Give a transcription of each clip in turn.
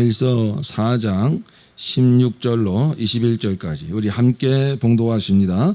일서 4장 16절로 21절까지 우리 함께 봉독하십니다.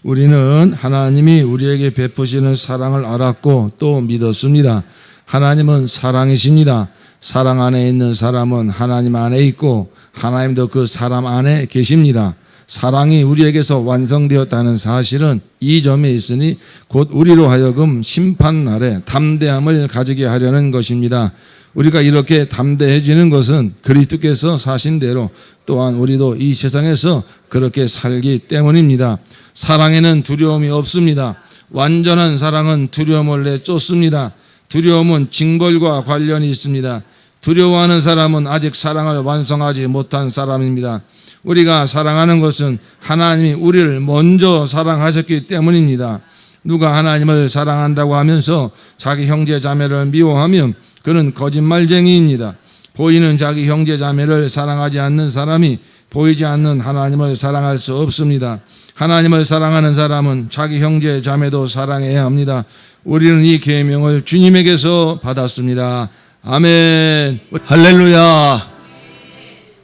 우리는 하나님이 우리에게 베푸시는 사랑을 알았고 또 믿었습니다. 하나님은 사랑이십니다. 사랑 안에 있는 사람은 하나님 안에 있고 하나님도 그 사람 안에 계십니다. 사랑이 우리에게서 완성되었다는 사실은 이 점에 있으니 곧 우리로 하여금 심판날에 담대함을 가지게 하려는 것입니다. 우리가 이렇게 담대해지는 것은 그리스도께서 사신 대로 또한 우리도 이 세상에서 그렇게 살기 때문입니다. 사랑에는 두려움이 없습니다. 완전한 사랑은 두려움을 내쫓습니다. 두려움은 징벌과 관련이 있습니다. 두려워하는 사람은 아직 사랑을 완성하지 못한 사람입니다. 우리가 사랑하는 것은 하나님이 우리를 먼저 사랑하셨기 때문입니다. 누가 하나님을 사랑한다고 하면서 자기 형제 자매를 미워하면 그는 거짓말쟁이입니다. 보이는 자기 형제 자매를 사랑하지 않는 사람이 보이지 않는 하나님을 사랑할 수 없습니다. 하나님을 사랑하는 사람은 자기 형제 자매도 사랑해야 합니다. 우리는 이 계명을 주님에게서 받았습니다. 아멘. 할렐루야.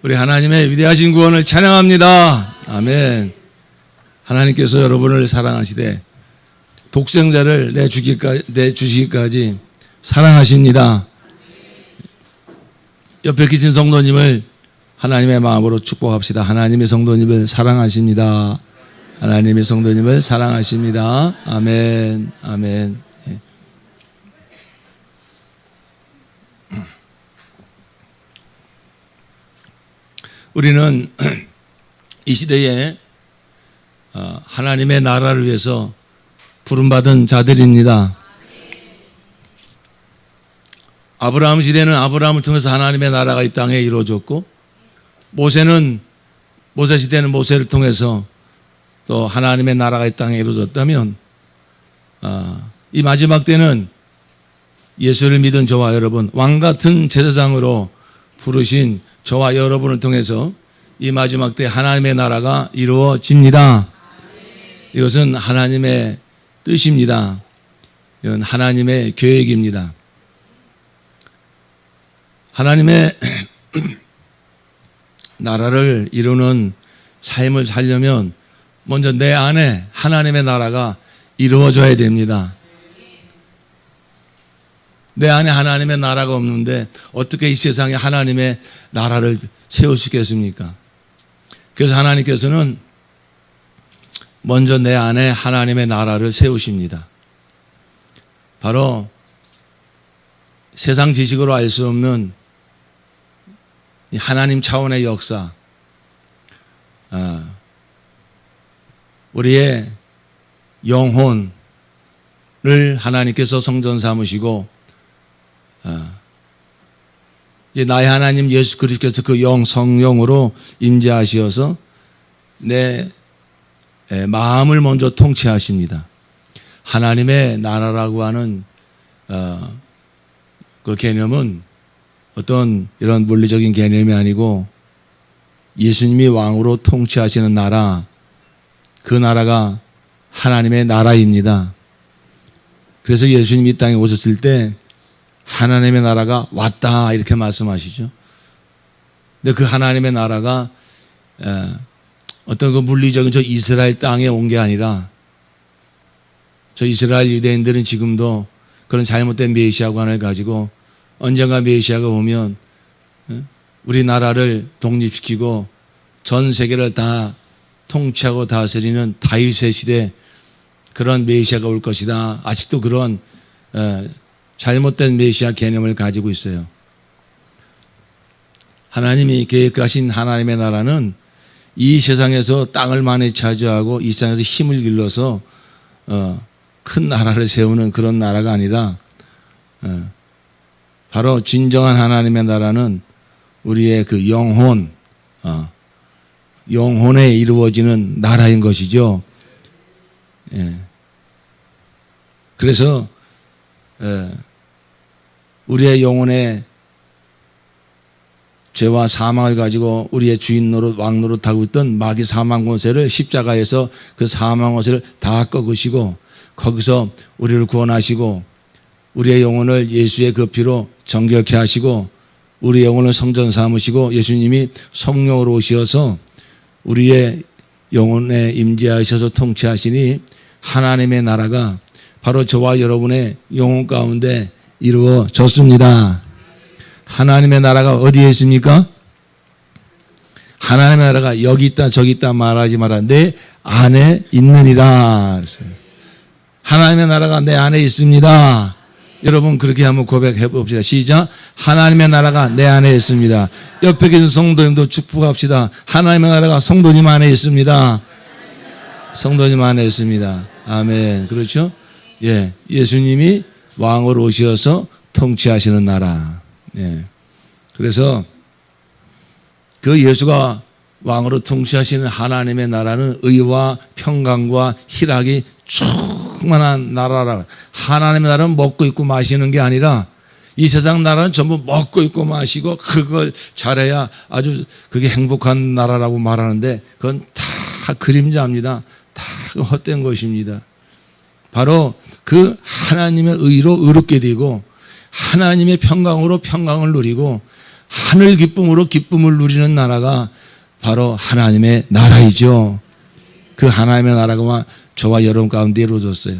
우리 하나님의 위대하신 구원을 찬양합니다. 아멘. 하나님께서 여러분을 사랑하시되 독생자를 내주시기까지 사랑하십니다. 옆에 계신 성도님을 하나님의 마음으로 축복합시다. 하나님의 성도님을 사랑하십니다. 하나님의 성도님을 사랑하십니다. 아멘. 아멘. 우리는 이 시대에 하나님의 나라를 위해서 부름받은 자들입니다. 아브라함 시대는 아브라함을 통해서 하나님의 나라가 이 땅에 이루어졌고, 모세 시대는 모세를 통해서 또 하나님의 나라가 이 땅에 이루어졌다면, 이 마지막 때는 예수를 믿은 저와 여러분, 왕같은 제사장으로 부르신 저와 여러분을 통해서 이 마지막 때 하나님의 나라가 이루어집니다. 이것은 하나님의 뜻입니다. 이건 하나님의 계획입니다. 하나님의 나라를 이루는 삶을 살려면 먼저 내 안에 하나님의 나라가 이루어져야 됩니다. 내 안에 하나님의 나라가 없는데 어떻게 이 세상에 하나님의 나라를 세우시겠습니까? 그래서 하나님께서는 먼저 내 안에 하나님의 나라를 세우십니다. 바로 세상 지식으로 알 수 없는 하나님 차원의 역사, 우리의 영혼을 하나님께서 성전 삼으시고, 이제 나의 하나님 예수 그리스도께서 그 성령으로 임재하시어서 내 마음을 먼저 통치하십니다. 하나님의 나라라고 하는 그 개념은 어떤 이런 물리적인 개념이 아니고 예수님이 왕으로 통치하시는 나라, 그 나라가 하나님의 나라입니다. 그래서 예수님이 이 땅에 오셨을 때 하나님의 나라가 왔다 이렇게 말씀하시죠. 근데 그 하나님의 나라가 어떤 그 물리적인 저 이스라엘 땅에 온 게 아니라, 저 이스라엘 유대인들은 지금도 그런 잘못된 메시아관을 가지고 언젠가 메시아가 오면 우리나라를 독립시키고 전 세계를 다 통치하고 다스리는 다윗의 시대, 그런 메시아가 올 것이다. 아직도 그런 잘못된 메시아 개념을 가지고 있어요. 하나님이 계획하신 하나님의 나라는 이 세상에서 땅을 많이 차지하고 이 세상에서 힘을 길러서 큰 나라를 세우는 그런 나라가 아니라, 바로 진정한 하나님의 나라는 우리의 그 영혼에 이루어지는 나라인 것이죠. 그래서 우리의 영혼에 죄와 사망을 가지고 우리의 주인 노릇 왕 노릇하고 있던 마귀 사망 권세를 십자가에서 그 사망 권세를 다 꺾으시고 거기서 우리를 구원하시고 우리의 영혼을 예수의 그 피로 정결케 하시고 우리 영혼을 성전 삼으시고 예수님이 성령으로 오셔서 우리의 영혼에 임재하셔서 통치하시니 하나님의 나라가 바로 저와 여러분의 영혼 가운데 이루어졌습니다. 하나님의 나라가 어디에 있습니까? 하나님의 나라가 여기 있다 저기 있다 말하지 마라. 내 안에 있느니라. 하나님의 나라가 내 안에 있습니다. 여러분 그렇게 한번 고백해 봅시다. 시작. 하나님의 나라가 내 안에 있습니다. 옆에 계신 성도님도 축복합시다. 하나님의 나라가 성도님 안에 있습니다. 성도님 안에 있습니다. 아멘. 그렇죠? 예, 예수님이 왕으로 오셔서 통치하시는 나라. 예. 그래서 그 예수가 왕으로 통치하시는 하나님의 나라는 의와 평강과 희락이 충만한 나라라. 하나님의 나라는 먹고 있고 마시는 게 아니라 이 세상 나라는 전부 먹고 있고 마시고 그걸 잘해야 아주 그게 행복한 나라라고 말하는데 그건 다 그림자입니다. 다 헛된 것입니다. 바로 그 하나님의 의로 의롭게 되고 하나님의 평강으로 평강을 누리고 하늘 기쁨으로 기쁨을 누리는 나라가 바로 하나님의 나라이죠. 그 하나님의 나라가 저와 여러분 가운데 이루어졌어요.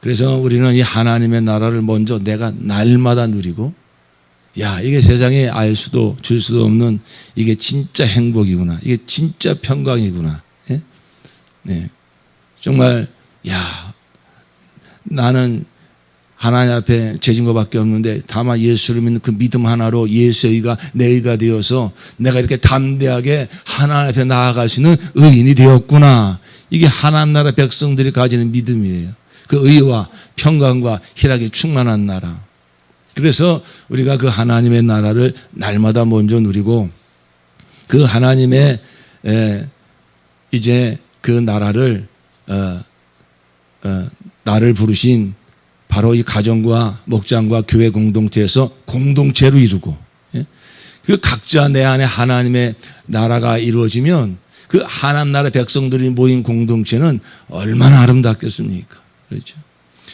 그래서 우리는 이 하나님의 나라를 먼저 내가 날마다 누리고 야 이게 세상에 알 수도 줄 수도 없는 이게 진짜 행복이구나. 이게 진짜 평강이구나. 예? 네. 정말 야 나는 하나님 앞에 죄진 것밖에 없는데 다만 예수를 믿는 그 믿음 하나로 예수의 의가 내 의가 되어서 내가 이렇게 담대하게 하나님 앞에 나아갈 수 있는 의인이 되었구나. 이게 하나님 나라 백성들이 가지는 믿음이에요. 그 의와 평강과 희락이 충만한 나라. 그래서 우리가 그 하나님의 나라를 날마다 먼저 누리고 그 하나님의 이제 그 나라를 나를 부르신 바로 이 가정과 목장과 교회 공동체에서 공동체로 이루고 그 각자 내 안에 하나님의 나라가 이루어지면 그 하나님 나라 백성들이 모인 공동체는 얼마나 아름답겠습니까? 그렇죠.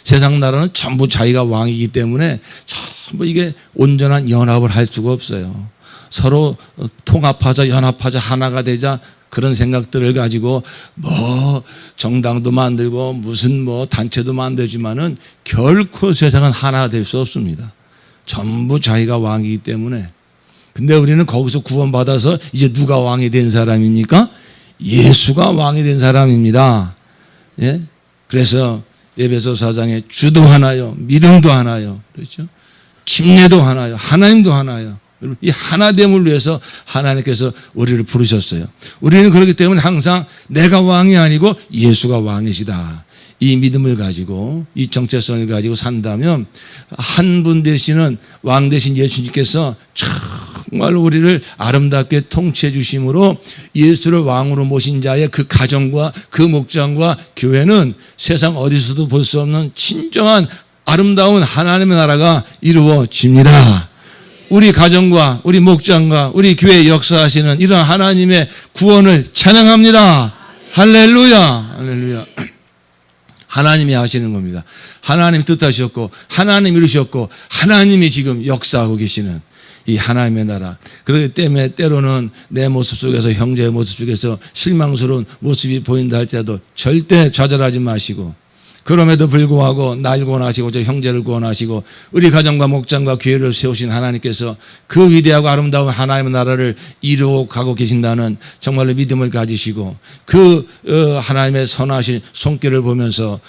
세상 나라는 전부 자기가 왕이기 때문에 전부 이게 온전한 연합을 할 수가 없어요. 서로 통합하자 연합하자 하나가 되자 그런 생각들을 가지고 뭐 정당도 만들고 무슨 뭐 단체도 만들지만은 결코 세상은 하나 될 수 없습니다. 전부 자기가 왕이기 때문에. 근데 우리는 거기서 구원받아서 이제 누가 왕이 된 사람입니까? 예수가 왕이 된 사람입니다. 예? 그래서 에베소 4장에 주도 하나요, 믿음도 하나요, 그렇죠? 침례도 하나요, 하나님도 하나요. 이 하나됨을 위해서 하나님께서 우리를 부르셨어요. 우리는 그렇기 때문에 항상 내가 왕이 아니고 예수가 왕이시다. 이 믿음을 가지고 이 정체성을 가지고 산다면 한 분 되시는 왕 되신 예수님께서 정말 우리를 아름답게 통치해 주심으로 예수를 왕으로 모신 자의 그 가정과 그 목장과 교회는 세상 어디서도 볼 수 없는 진정한 아름다운 하나님의 나라가 이루어집니다. 우리 가정과 우리 목장과 우리 교회에 역사하시는 이런 하나님의 구원을 찬양합니다. 할렐루야. 할렐루야. 하나님이 하시는 겁니다. 하나님이 뜻하셨고 하나님이 이루셨고 하나님이 지금 역사하고 계시는 이 하나님의 나라. 그렇기 때문에 때로는 내 모습 속에서 형제의 모습 속에서 실망스러운 모습이 보인다 할지라도 절대 좌절하지 마시고 그럼에도 불구하고 날 구원하시고 저 형제를 구원하시고 우리 가정과 목장과 교회를 세우신 하나님께서 그 위대하고 아름다운 하나님의 나라를 이루어 가고 계신다는 정말로 믿음을 가지시고 그 하나님의 선하신 손길을 보면서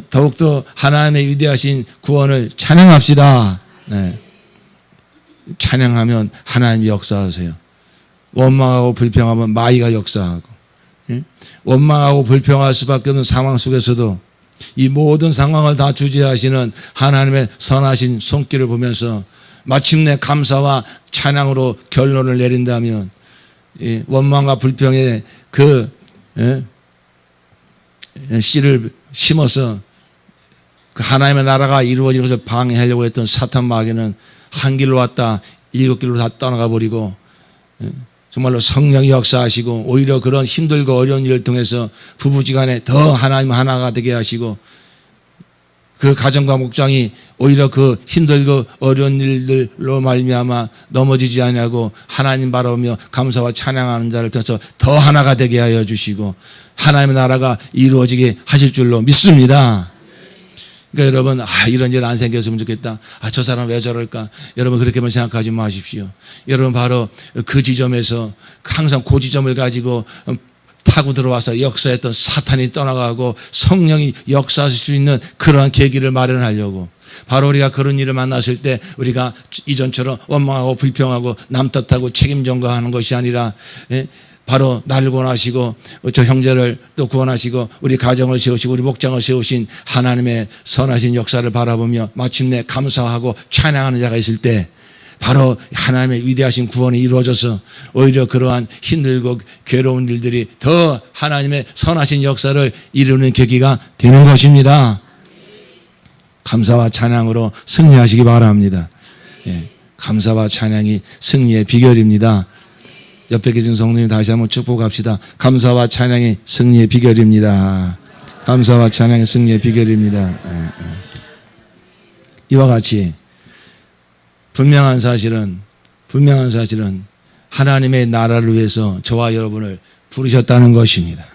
더욱더 하나님의 위대하신 구원을 찬양합시다. 네. 찬양하면 하나님이 역사하세요. 원망하고 불평하면 마귀가 역사하고 원망하고 불평할 수밖에 없는 상황 속에서도 이 모든 상황을 다 주재하시는 하나님의 선하신 손길을 보면서 마침내 감사와 찬양으로 결론을 내린다면 원망과 불평의 그 씨를 심어서 그 하나님의 나라가 이루어지는 것을 방해하려고 했던 사탄 마귀는 한 길로 왔다 7길로 다 떠나가 버리고 정말로 성령이 역사하시고 오히려 그런 힘들고 어려운 일을 통해서 부부지간에 더 하나님 하나가 되게 하시고 그 가정과 목장이 오히려 그 힘들고 어려운 일들로 말미암아 넘어지지 아니하고 하나님 바라보며 감사와 찬양하는 자를 통해서 더 하나가 되게 하여 주시고 하나님의 나라가 이루어지게 하실 줄로 믿습니다. 그러니까 여러분, 이런 일 안 생겼으면 좋겠다. 저 사람 왜 저럴까? 여러분, 그렇게만 생각하지 마십시오. 여러분, 바로 그 지점에서 항상 그 지점을 가지고 타고 들어와서 역사했던 사탄이 떠나가고 성령이 역사하실 수 있는 그러한 계기를 마련하려고, 바로 우리가 그런 일을 만났을 때 우리가 이전처럼 원망하고 불평하고 남 탓하고 책임 전가하는 것이 아니라, 바로 나를 구원하시고 저 형제를 또 구원하시고 우리 가정을 세우시고 우리 목장을 세우신 하나님의 선하신 역사를 바라보며 마침내 감사하고 찬양하는 자가 있을 때 바로 하나님의 위대하신 구원이 이루어져서 오히려 그러한 힘들고 괴로운 일들이 더 하나님의 선하신 역사를 이루는 계기가 되는 것입니다. 감사와 찬양으로 승리하시기 바랍니다. 감사와 찬양이 승리의 비결입니다. 옆에 계신 성도님 다시 한번 축복합시다. 감사와 찬양이 승리의 비결입니다. 감사와 찬양이 승리의 비결입니다. 이와 같이 분명한 사실은 하나님의 나라를 위해서 저와 여러분을 부르셨다는 것입니다.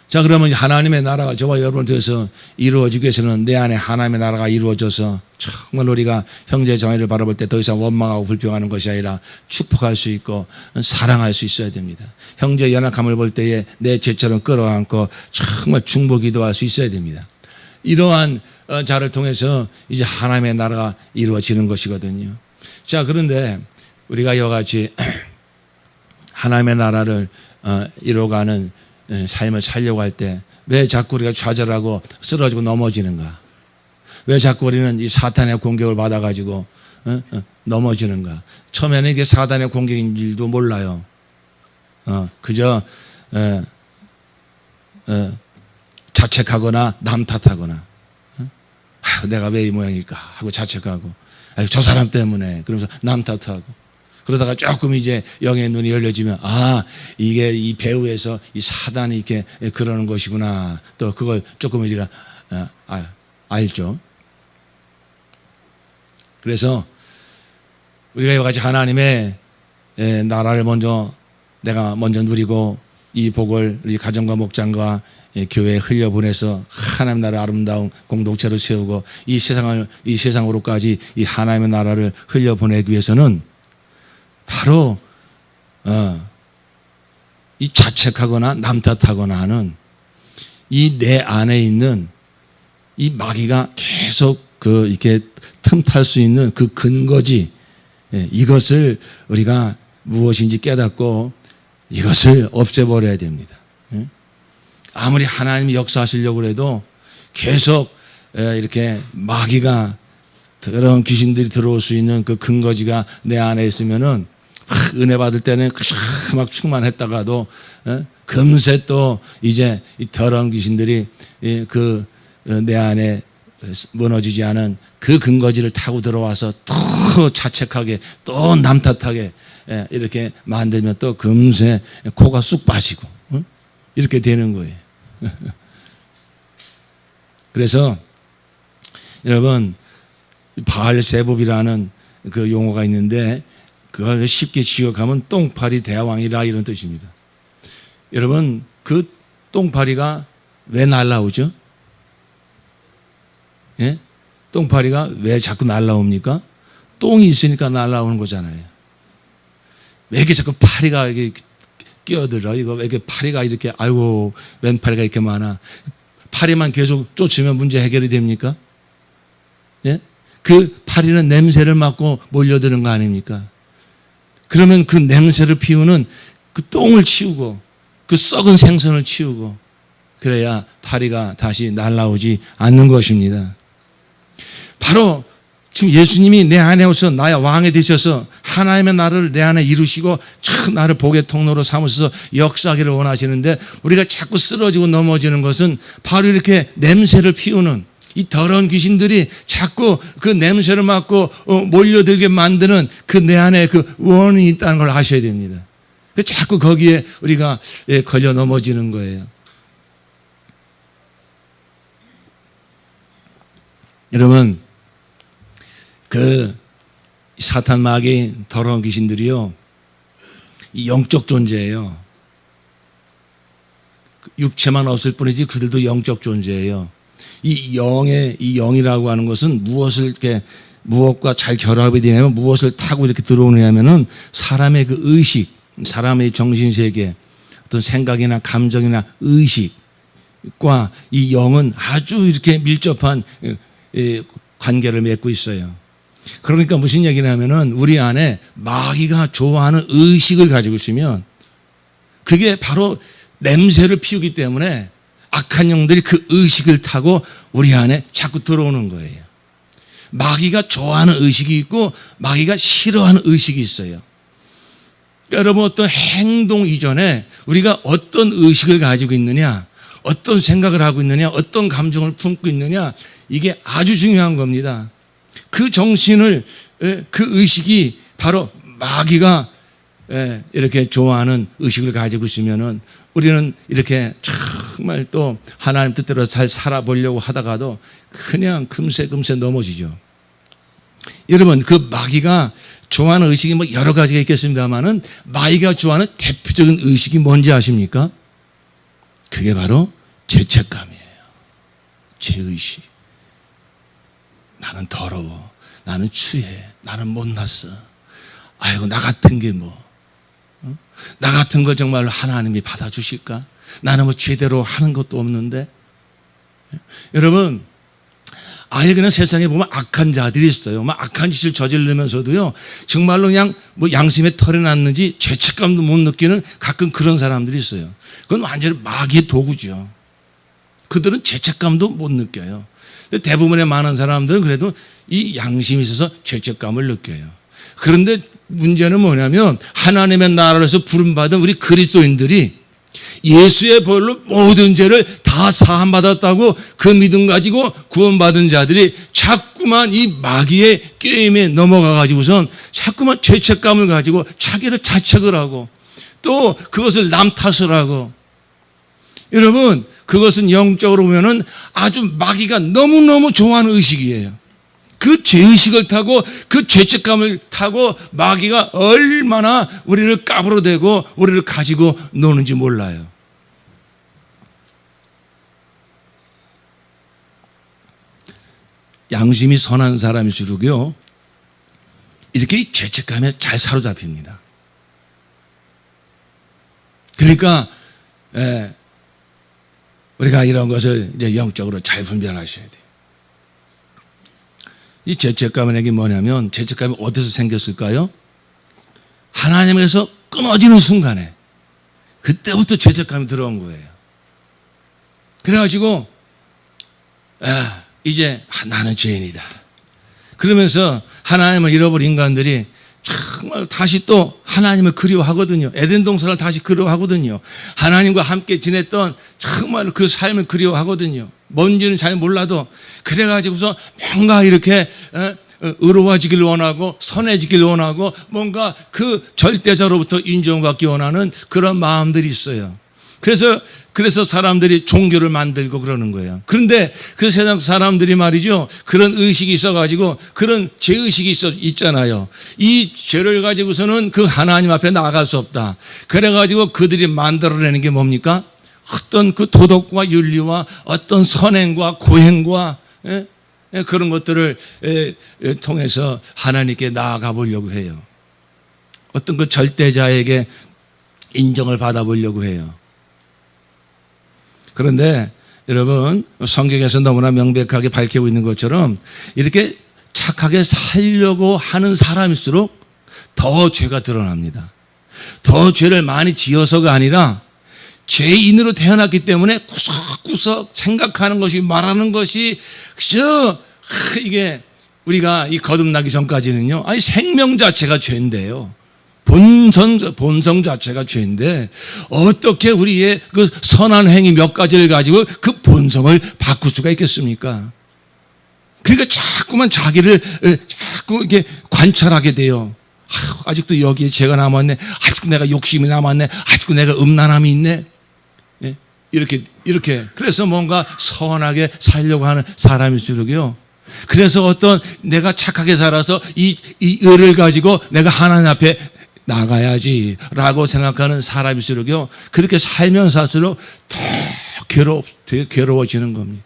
자, 그러면 하나님의 나라가 저와 여러분을 통해서 이루어지기 위해서는 내 안에 하나님의 나라가 이루어져서 정말 우리가 형제 자매를 바라볼 때 더 이상 원망하고 불평하는 것이 아니라 축복할 수 있고 사랑할 수 있어야 됩니다. 형제 연약함을 볼 때에 내 죄처럼 끌어안고 정말 중보 기도할 수 있어야 됩니다. 이러한 자를 통해서 이제 하나님의 나라가 이루어지는 것이거든요. 자, 그런데 우리가 이와 같이 하나님의 나라를 이루어가는 삶을 살려고 할 때 왜 자꾸 우리가 좌절하고 쓰러지고 넘어지는가? 왜 자꾸 우리는 이 사탄의 공격을 받아가지고 넘어지는가? 처음에는 이게 사탄의 공격인 줄도 몰라요. 그저 자책하거나 남 탓하거나 내가 왜 이 모양일까 하고 자책하고 저 사람 때문에 그러면서 남 탓하고 그러다가 조금 이제 영의 눈이 열려지면 이게 이 배후에서 이 사단이 이렇게 그러는 것이구나. 또 그걸 조금 우리가 알죠. 그래서 우리가 이와 같이 하나님의 나라를 내가 먼저 누리고 이 복을 우리 가정과 목장과 교회에 흘려보내서 하나님 나라의 아름다운 공동체를 세우고 이 세상으로까지 이 하나님의 나라를 흘려보내기 위해서는 바로 이 자책하거나 남 탓하거나 하는 이 내 안에 있는 이 마귀가 계속 이렇게 틈탈 수 있는 그 근거지, 이것을 우리가 무엇인지 깨닫고 이것을 없애버려야 됩니다. 아무리 하나님이 역사하시려고 해도 계속 이렇게 마귀가 그런 귀신들이 들어올 수 있는 그 근거지가 내 안에 있으면은 은혜 받을 때는 막 충만했다가도 금세 또 이제 이 더러운 귀신들이 내 안에 무너지지 않은 그 근거지를 타고 들어와서 또 자책하게 또 남 탓하게 이렇게 만들면 또 금세 코가 쑥 빠지고 이렇게 되는 거예요. 그래서 여러분, 바알세봅이라는 그 용어가 있는데 그걸 쉽게 지역하면 똥파리 대왕이라 이런 뜻입니다. 여러분, 그 똥파리가 왜 날라오죠? 똥파리가 왜 자꾸 날라옵니까? 똥이 있으니까 날라오는 거잖아요. 왜 이렇게 자꾸 파리가 이렇게 끼어들어? 이거 왜 이렇게 파리가 이렇게, 아이고, 웬 파리가 이렇게 많아? 파리만 계속 쫓으면 문제 해결이 됩니까? 그 파리는 냄새를 맡고 몰려드는 거 아닙니까? 그러면 그 냄새를 피우는 그 똥을 치우고 그 썩은 생선을 치우고 그래야 파리가 다시 날아오지 않는 것입니다. 바로 지금 예수님이 내 안에 오셔서 나의 왕이 되셔서 하나님의 나라를 내 안에 이루시고 참 나를 복의 통로로 삼으셔서 역사하기를 원하시는데 우리가 자꾸 쓰러지고 넘어지는 것은 바로 이렇게 냄새를 피우는 이 더러운 귀신들이 자꾸 그 냄새를 맡고 몰려들게 만드는 그 내 안에 그 원인이 있다는 걸 아셔야 됩니다. 자꾸 거기에 우리가 걸려 넘어지는 거예요. 여러분, 그 사탄 마귀 더러운 귀신들이요, 이 영적 존재예요. 육체만 없을 뿐이지 그들도 영적 존재예요. 이 영이라고 하는 것은 무엇과 잘 결합이 되냐면, 무엇을 타고 이렇게 들어오느냐면은 사람의 그 의식, 사람의 정신세계, 어떤 생각이나 감정이나 의식과 이 영은 아주 이렇게 밀접한 관계를 맺고 있어요. 그러니까 무슨 얘기냐면은, 우리 안에 마귀가 좋아하는 의식을 가지고 있으면 그게 바로 냄새를 피우기 때문에 악한 영들이 그 의식을 타고 우리 안에 자꾸 들어오는 거예요. 마귀가 좋아하는 의식이 있고 마귀가 싫어하는 의식이 있어요. 여러분, 어떤 행동 이전에 우리가 어떤 의식을 가지고 있느냐, 어떤 생각을 하고 있느냐, 어떤 감정을 품고 있느냐, 이게 아주 중요한 겁니다. 그 정신을, 그 의식이 바로 마귀가 이렇게 좋아하는 의식을 가지고 있으면은 우리는 이렇게 정말 또 하나님 뜻대로 잘 살아보려고 하다가도 그냥 금세 넘어지죠. 여러분, 그 마귀가 좋아하는 의식이 뭐 여러 가지가 있겠습니다만은, 마귀가 좋아하는 대표적인 의식이 뭔지 아십니까? 그게 바로 죄책감이에요. 죄의식. 나는 더러워. 나는 추해. 나는 못났어. 아이고, 나 같은 게 뭐. 나 같은 걸 정말로 하나님이 받아주실까? 나는 뭐 제대로 하는 것도 없는데. 여러분, 아예 그냥 세상에 보면 악한 자들이 있어요. 막 악한 짓을 저지르면서도요, 정말로 그냥 뭐 양심에 털이 났는지 죄책감도 못 느끼는 가끔 그런 사람들이 있어요. 그건 완전히 마귀의 도구죠. 그들은 죄책감도 못 느껴요. 근데 대부분의 많은 사람들은 그래도 이 양심이 있어서 죄책감을 느껴요. 그런데 문제는 뭐냐면, 하나님의 나라에서 부름받은 우리 그리스도인들이 예수의 보혈로 모든 죄를 다 사함받았다고 그 믿음 가지고 구원받은 자들이 자꾸만 이 마귀의 게임에 넘어가 가지고선 자꾸만 죄책감을 가지고 자기를 자책을 하고 또 그것을 남 탓을 하고, 여러분, 그것은 영적으로 보면은 아주 마귀가 너무너무 좋아하는 의식이에요. 그 죄의식을 타고 그 죄책감을 타고 마귀가 얼마나 우리를 까불어대고 우리를 가지고 노는지 몰라요. 양심이 선한 사람일수록요, 이렇게 죄책감에 잘 사로잡힙니다. 그러니까 우리가 이런 것을 이제 영적으로 잘 분별하셔야 돼요. 이 죄책감은 이게 뭐냐면, 죄책감이 어디서 생겼을까요? 하나님에서 끊어지는 순간에 그때부터 죄책감이 들어온 거예요. 그래가지고 이제 나는 죄인이다. 그러면서 하나님을 잃어버린 인간들이 정말 다시 또 하나님을 그리워하거든요. 에덴 동산을 다시 그리워하거든요. 하나님과 함께 지냈던 정말 그 삶을 그리워하거든요. 뭔지는 잘 몰라도 그래가지고서 뭔가 이렇게 의로워지길 원하고 선해지길 원하고 뭔가 그 절대자로부터 인정받기 원하는 그런 마음들이 있어요. 그래서 사람들이 종교를 만들고 그러는 거예요. 그런데 그 세상 사람들이 말이죠, 그런 의식이 있어가지고 그런 죄의식이 있잖아요. 이 죄를 가지고서는 그 하나님 앞에 나아갈 수 없다. 그래가지고 그들이 만들어내는 게 뭡니까? 어떤 그 도덕과 윤리와 어떤 선행과 고행과 그런 것들을 통해서 하나님께 나아가 보려고 해요. 어떤 그 절대자에게 인정을 받아보려고 해요. 그런데 여러분, 성경에서 너무나 명백하게 밝히고 있는 것처럼 이렇게 착하게 살려고 하는 사람일수록 더 죄가 드러납니다. 더 죄를 많이 지어서가 아니라 죄인으로 태어났기 때문에 구석구석 생각하는 것이, 말하는 것이 그저 이게 우리가 이 거듭나기 전까지는요, 아니 생명 자체가 죄인데요. 본성 자체가 죄인데 어떻게 우리의 그 선한 행위 몇 가지를 가지고 그 본성을 바꿀 수가 있겠습니까? 그러니까 자꾸만 자기를 자꾸 이렇게 관찰하게 돼요. 아직도 여기에 죄가 남았네. 아직도 내가 욕심이 남았네. 아직도 내가 음란함이 있네. 이렇게 그래서 뭔가 선하게 살려고 하는 사람일수록요, 그래서 어떤 내가 착하게 살아서 이 의를 가지고 내가 하나님 앞에 나가야지라고 생각하는 사람일수록요, 그렇게 살면 살수록 더 괴로워지는 겁니다.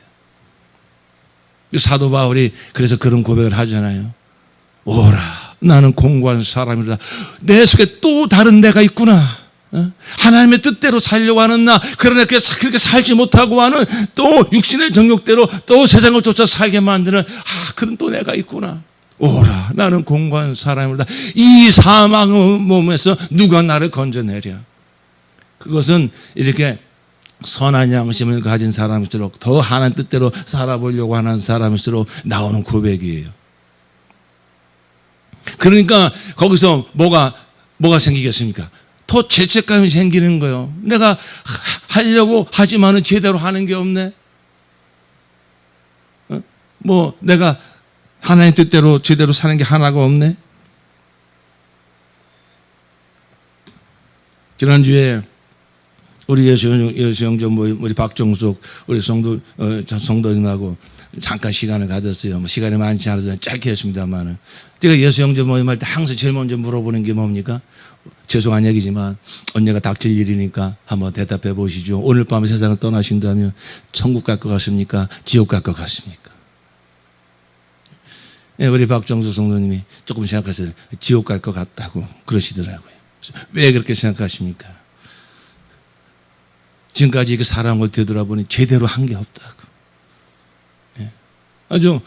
사도 바울이 그래서 그런 고백을 하잖아요. 오라, 나는 공고한 사람이다. 내 속에 또 다른 내가 있구나. 하나님의 뜻대로 살려고 하는 나, 그러나 그렇게 살지 못하고 하는 또 육신의 정욕대로 또 세상을 쫓아 살게 만드는 그런 또 내가 있구나. 오라, 나는 공고한 사람이다. 이 사망의 몸에서 누가 나를 건져내랴. 그것은 이렇게 선한 양심을 가진 사람일수록, 더 하나님 뜻대로 살아보려고 하는 사람일수록 나오는 고백이에요. 그러니까 거기서 뭐가 생기겠습니까? 더 죄책감이 생기는 거예요. 내가 하려고 하지만은 제대로 하는 게 없네. 내가 하나님 뜻대로 제대로 사는 게 하나가 없네. 지난주에 우리 예수영전 우리 박정숙 우리 성도님하고 잠깐 시간을 가졌어요. 시간이 많지 않아서 짧게 했습니다만은, 제가 예수영전 모임할 때 항상 제일 먼저 물어보는 게 뭡니까? 죄송한 얘기지만 언니가 닥칠 일이니까 한번 대답해 보시죠. 오늘 밤에 세상을 떠나신다면 천국 갈 것 같습니까? 지옥 갈 것 같습니까? 우리 박정수 성도님이 조금 생각하세요. 지옥 갈 것 같다고 그러시더라고요. 왜 그렇게 생각하십니까? 지금까지 그 사람을 되돌아보니 제대로 한 게 없다고. 아주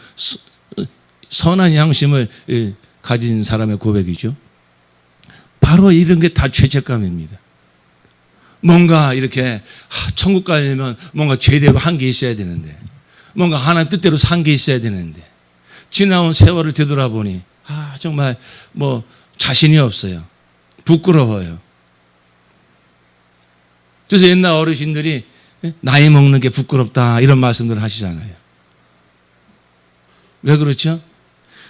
선한 양심을 가진 사람의 고백이죠. 바로 이런 게 다 죄책감입니다. 뭔가 이렇게 천국 가려면 뭔가 제대로 한 게 있어야 되는데, 뭔가 하나님 뜻대로 산 게 있어야 되는데, 지나온 세월을 되돌아보니 정말 자신이 없어요. 부끄러워요. 그래서 옛날 어르신들이 나이 먹는 게 부끄럽다 이런 말씀들을 하시잖아요. 왜 그렇죠?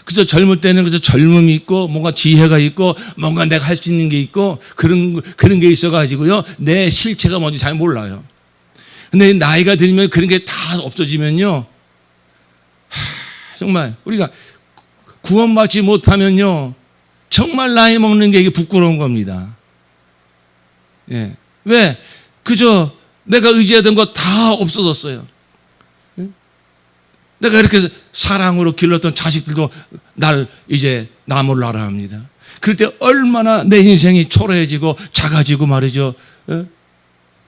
그저 젊을 때는 그저 젊음이 있고 뭔가 지혜가 있고 뭔가 내가 할 수 있는 게 있고 그런 게 있어가지고요, 내 실체가 뭔지 잘 몰라요. 근데 나이가 들면 그런 게 다 없어지면요, 정말 우리가 구원받지 못하면요, 정말 나이 먹는 게 이게 부끄러운 겁니다. 예. 왜? 그저 내가 의지하던 거 다 없어졌어요. 내가 이렇게 사랑으로 길렀던 자식들도 날 이제 나 몰라라 합니다. 그럴 때 얼마나 내 인생이 초라해지고 작아지고 말이죠.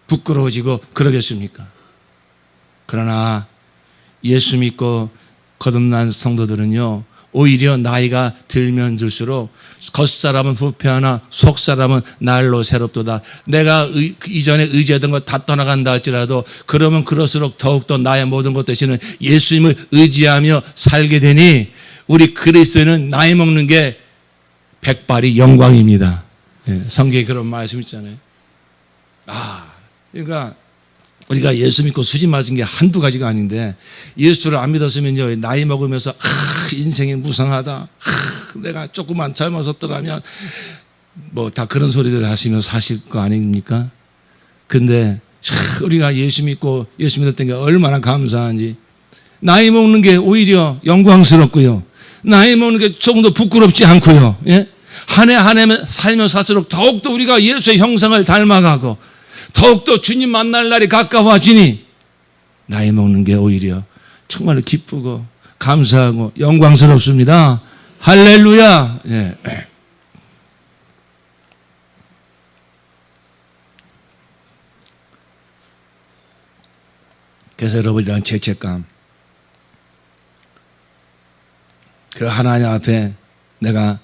부끄러워지고 그러겠습니까? 그러나 예수 믿고 거듭난 성도들은요, 오히려 나이가 들면 들수록 겉사람은 후패하나 속사람은 날로 새롭도다. 내가 이전에 의지하던 거 다 떠나간다 할지라도 그러면 그럴수록 더욱더 나의 모든 것 대신은 예수님을 의지하며 살게 되니 우리 그리스도인은 나이 먹는 게 백발이 영광입니다. 성경에 그런 말씀 있잖아요. 그러니까 우리가 예수 믿고 수진 맞은 게 한두 가지가 아닌데, 예수를 안 믿었으면요, 나이 먹으면서 인생이 무상하다, 내가 조금만 젊었었더라면 다 그런 소리들 하시면서 사실 거 아닙니까? 근데 우리가 예수 믿고 예수 믿었던 게 얼마나 감사한지. 나이 먹는 게 오히려 영광스럽고요, 나이 먹는 게 조금 더 부끄럽지 않고요. 한 해 한 해 살면 살수록 더욱더 우리가 예수의 형상을 닮아가고 더욱더 주님 만날 날이 가까워지니 나이 먹는 게 오히려 정말로 기쁘고 감사하고 영광스럽습니다. 할렐루야. 그래서 여러분, 이런 죄책감, 그 하나님 앞에 내가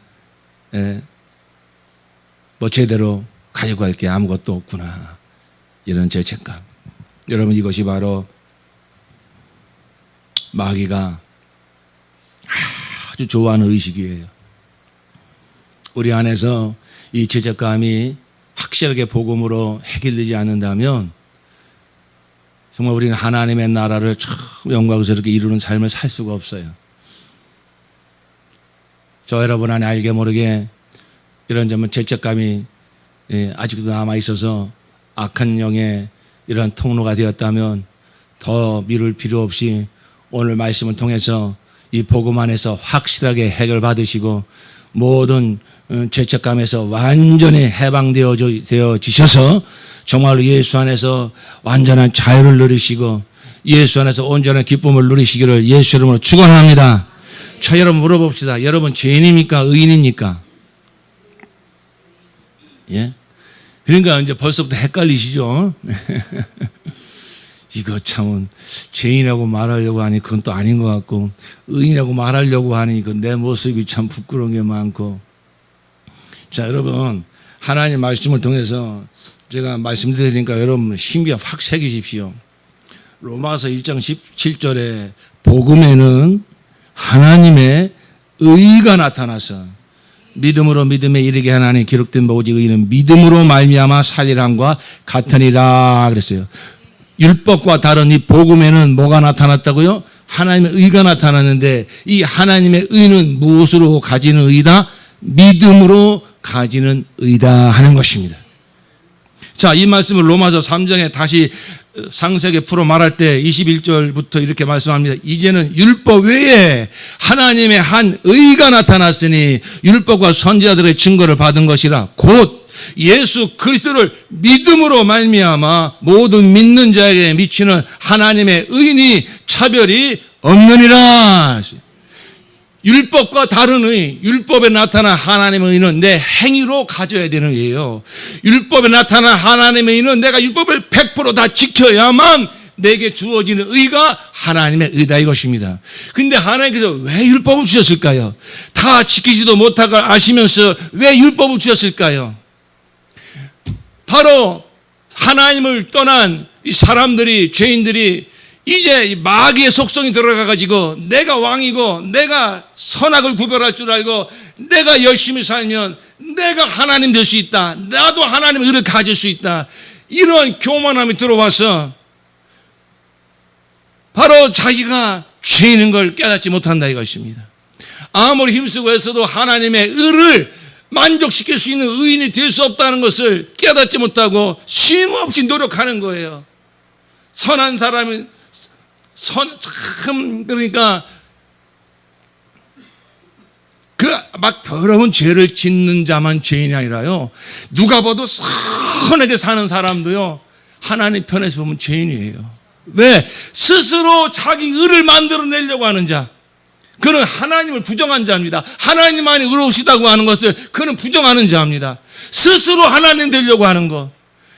제대로 가지고 갈 게 아무것도 없구나, 이런 죄책감. 여러분, 이것이 바로 마귀가 아주 좋아하는 의식이에요. 우리 안에서 이 죄책감이 확실하게 복음으로 해결되지 않는다면 정말 우리는 하나님의 나라를 참 영광스럽게 이루는 삶을 살 수가 없어요. 저 여러분 안에 알게 모르게 이런 점은 죄책감이 아직도 남아있어서 악한 영의 이러한 통로가 되었다면 더 미룰 필요 없이 오늘 말씀을 통해서 이 복음 안에서 확실하게 해결받으시고 모든 죄책감에서 완전히 해방되어지셔서 정말로 예수 안에서 완전한 자유를 누리시고 예수 안에서 온전한 기쁨을 누리시기를 예수 이름으로 축원합니다. 자, 여러분 물어봅시다. 여러분 죄인입니까? 의인입니까? 예? 그러니까 이제 벌써부터 헷갈리시죠? 이거 참은 죄인이라고 말하려고 하니 그건 또 아닌 것 같고 의인이라고 말하려고 하니 그 내 모습이 참 부끄러운 게 많고. 자, 여러분 하나님 말씀을 통해서 제가 말씀드리니까 여러분 신비에 확 새기십시오. 로마서 1장 17절에 복음에는 하나님의 의가 나타나서 믿음으로 믿음에 이르게 하나니 기록된 바 오직 의인은 믿음으로 말미암아 살리람과 같으니라 그랬어요. 율법과 다른 이 복음에는 뭐가 나타났다고요? 하나님의 의가 나타났는데 이 하나님의 의는 무엇으로 가지는 의다? 믿음으로 가지는 의다 하는 것입니다. 자, 이 말씀을 로마서 3장에 다시 상세하게 풀어 말할 때 21절부터 이렇게 말씀합니다. 이제는 율법 외에 하나님의 한 의가 나타났으니 율법과 선지자들의 증거를 받은 것이라 곧 예수 그리스도를 믿음으로 말미암아 모든 믿는 자에게 미치는 하나님의 의인이 차별이 없느니라. 율법과 다른 의, 율법에 나타난 하나님의 의는 내 행위로 가져야 되는 의예요. 율법에 나타난 하나님의 의는 내가 율법을 100% 다 지켜야만 내게 주어지는 의가 하나님의 의다 이것입니다. 근데 하나님께서 왜 율법을 주셨을까요? 다 지키지도 못하고 아시면서 왜 율법을 주셨을까요? 바로 하나님을 떠난 이 사람들이, 죄인들이 이제 마귀의 속성이 들어가가지고 내가 왕이고 내가 선악을 구별할 줄 알고 내가 열심히 살면 내가 하나님 될 수 있다. 나도 하나님의 의를 가질 수 있다. 이런 교만함이 들어와서 바로 자기가 죄인인 걸 깨닫지 못한다 이것입니다. 아무리 힘쓰고 했어도 하나님의 의를 만족시킬 수 있는 의인이 될 수 없다는 것을 깨닫지 못하고 쉼없이 노력하는 거예요. 선한 사람이 그러니까 막 더러운 죄를 짓는 자만 죄인이 아니라요. 누가 봐도 선하게 사는 사람도요. 하나님 편에서 보면 죄인이에요. 왜? 스스로 자기 의를 만들어내려고 하는 자. 그는 하나님을 부정한 자입니다. 하나님만이 의로우시다고 하는 것을 그는 부정하는 자입니다. 스스로 하나님 되려고 하는 것.